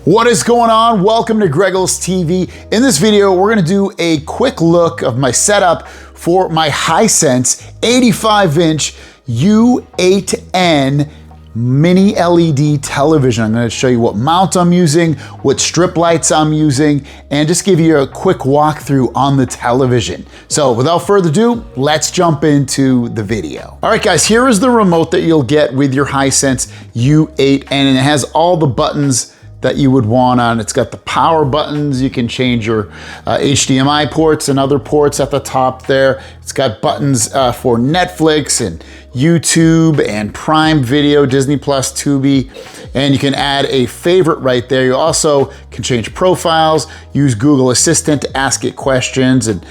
What is going on? Welcome to Greggles TV. In this video, we're gonna do a quick look of my setup for my Hisense 85-inch U8N mini LED television. I'm gonna show you what mount I'm using, what strip lights I'm using, and just give you a quick walkthrough on the television. So without further ado, let's jump into the video. All right guys, here is the remote that you'll get with your Hisense U8N, and it has all the buttons that you would want on. It's got the power buttons. You can change your HDMI ports and other ports at the top there. It's got buttons for Netflix and YouTube and Prime Video, Disney Plus, Tubi, and you can add a favorite right there. You also can change profiles, use Google Assistant to ask it questions and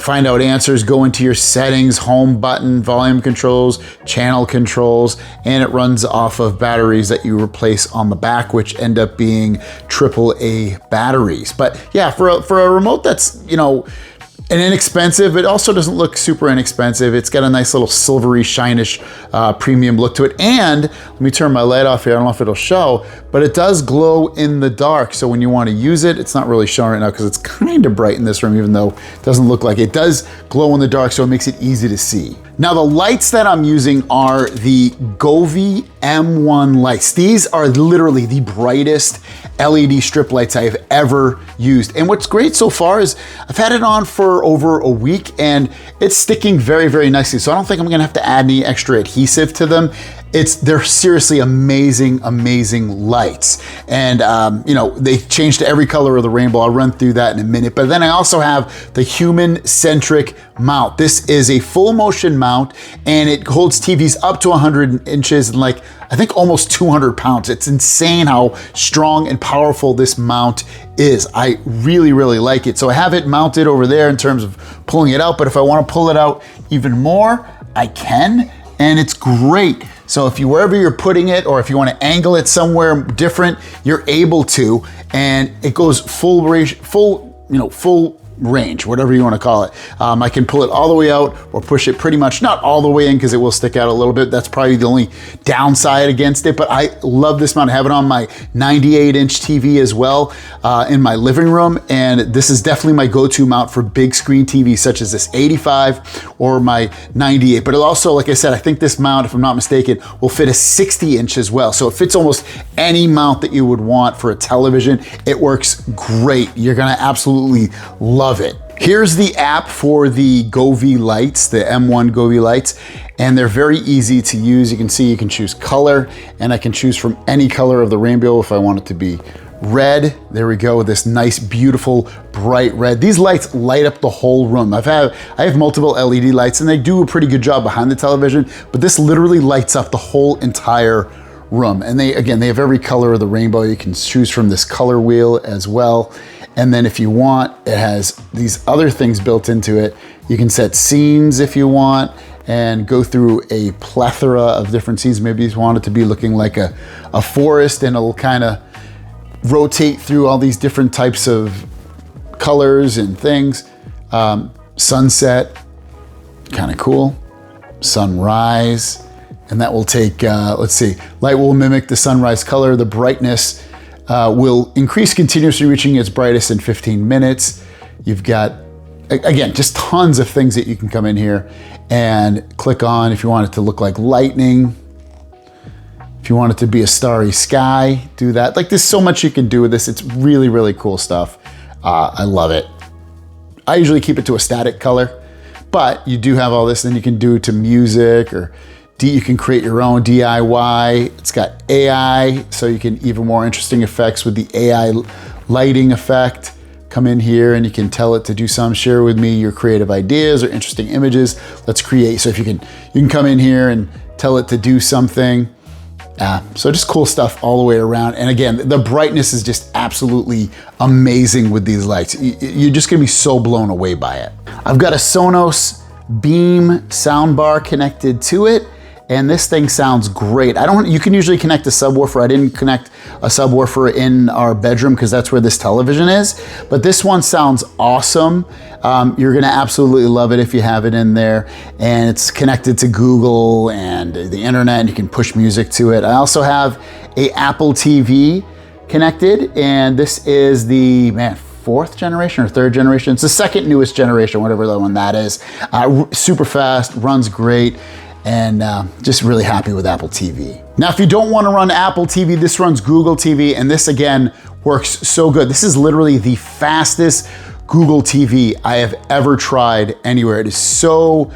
find out answers, go into your settings, home button, volume controls, channel controls, and it runs off of batteries that you replace on the back, which end up being AAA batteries. But yeah, for a remote that's, you know, and inexpensive, it also doesn't look super inexpensive. It's got a nice little silvery, shinish, premium look to it. And let me turn my light off here. I don't know if it'll show, but it does glow in the dark. So when you want to use it, it's not really showing right now because it's kind of bright in this room, even though it doesn't look like it. It does glow in the dark, so it makes it easy to see. Now the lights that I'm using are the Govee M1 lights. These are literally the brightest LED strip lights I have ever used. And what's great so far is I've had it on for over a week and it's sticking very, very nicely. So I don't think I'm gonna have to add any extra adhesive to them. They're seriously amazing, amazing lights. And you know, they change to every color of the rainbow. I'll run through that in a minute. But then I also have the HumanCentric mount. This is a full motion mount and it holds TVs up to 100 inches and like, I think almost 200 pounds. It's insane how strong and powerful this mount is. I really, really like it. So I have it mounted over there in terms of pulling it out, but if I wanna pull it out even more, I can, and it's great. So if wherever you're putting it, or if you want to angle it somewhere different, you're able to, and it goes full range, whatever you want to call it. I can pull it all the way out or push it pretty much, not all the way in because it will stick out a little bit. That's probably the only downside against it, but I love this mount. I have it on my 98-inch TV as well in my living room, and this is definitely my go-to mount for big screen TVs such as this 85 or my 98. But it also, like I said, I think this mount, if I'm not mistaken, will fit a 60-inch as well. So it fits almost any mount that you would want for a television. It works great. You're gonna absolutely love it. Here's the app for the Govee lights, the M1 Govee lights, and they're very easy to use. You can see you can choose color, and I can choose from any color of the rainbow if I want it to be red. There we go, this nice, beautiful, bright red. These lights light up the whole room. I have multiple LED lights, and they do a pretty good job behind the television, but this literally lights up the whole entire room. And they have every color of the rainbow. You can choose from this color wheel as well. And then if you want, it has these other things built into it. You can set scenes if you want and go through a plethora of different scenes. Maybe you want it to be looking like a forest, and it'll kind of rotate through all these different types of colors and things. Sunset, kind of cool. Sunrise, and that will take, let's see, light will mimic the sunrise color. The brightness will increase continuously, reaching its brightest in 15 minutes. You've got, again, just tons of things that you can come in here and click on if you want it to look like lightning. If you want it to be a starry sky, do that. Like, there's so much you can do with this. It's really, really cool stuff. I love it. I usually keep it to a static color, but you do have all this, then you can do it to music, or you can create your own DIY. It's got AI, so you can even more interesting effects with the AI lighting effect. Come in here and you can tell it to do some, share with me your creative ideas or interesting images. Let's create. So if you can come in here and tell it to do something. So just cool stuff all the way around. And again, the brightness is just absolutely amazing with these lights. You're just gonna be so blown away by it. I've got a Sonos Beam soundbar connected to it, and this thing sounds great. You can usually connect a subwoofer. I didn't connect a subwoofer in our bedroom because that's where this television is, but this one sounds awesome. You're gonna absolutely love it if you have it in there, and it's connected to Google and the internet, and you can push music to it. I also have a Apple TV connected, and this is the, man, 4th generation or 3rd generation. It's the 2nd newest generation, whatever the one that is. Super fast, runs great, and just really happy with Apple TV. Now, if you don't want to run Apple TV, this runs Google TV, and this again works so good. This is literally the fastest Google TV I have ever tried anywhere. It is so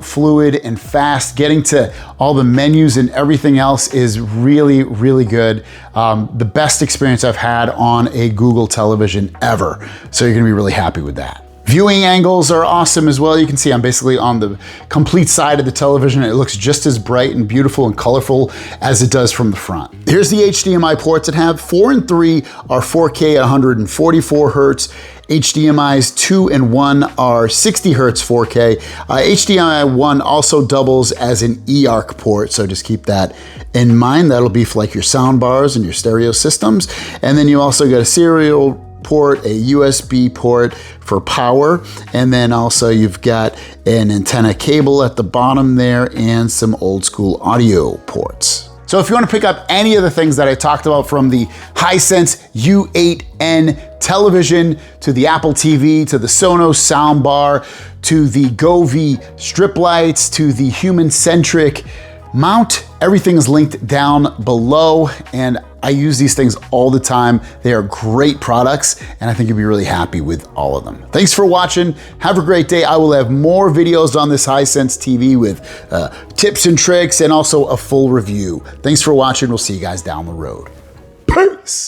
fluid and fast. Getting to all the menus and everything else is really, really good. The best experience I've had on a Google television ever. So you're gonna be really happy with that. Viewing angles are awesome as well. You can see I'm basically on the complete side of the television. It looks just as bright and beautiful and colorful as it does from the front. Here's the HDMI ports that have 4 and 3 are 4K at 144 Hertz. HDMI's 2 and 1 are 60 Hertz 4K. HDMI 1 also doubles as an eARC port, so just keep that in mind. That'll be for like your sound bars and your stereo systems. And then you also got a serial port, a USB port for power, and then also you've got an antenna cable at the bottom there and some old school audio ports. So if you want to pick up any of the things that I talked about, from the Hisense U8N television to the Apple TV to the Sonos Soundbar to the Govee strip lights to the HumanCentric mount, everything is linked down below, and I use these things all the time. They are great products, and I think you'll be really happy with all of them. Thanks for watching. Have a great day. I will have more videos on this Hisense TV with tips and tricks and also a full review. Thanks for watching. We'll see you guys down the road. Peace.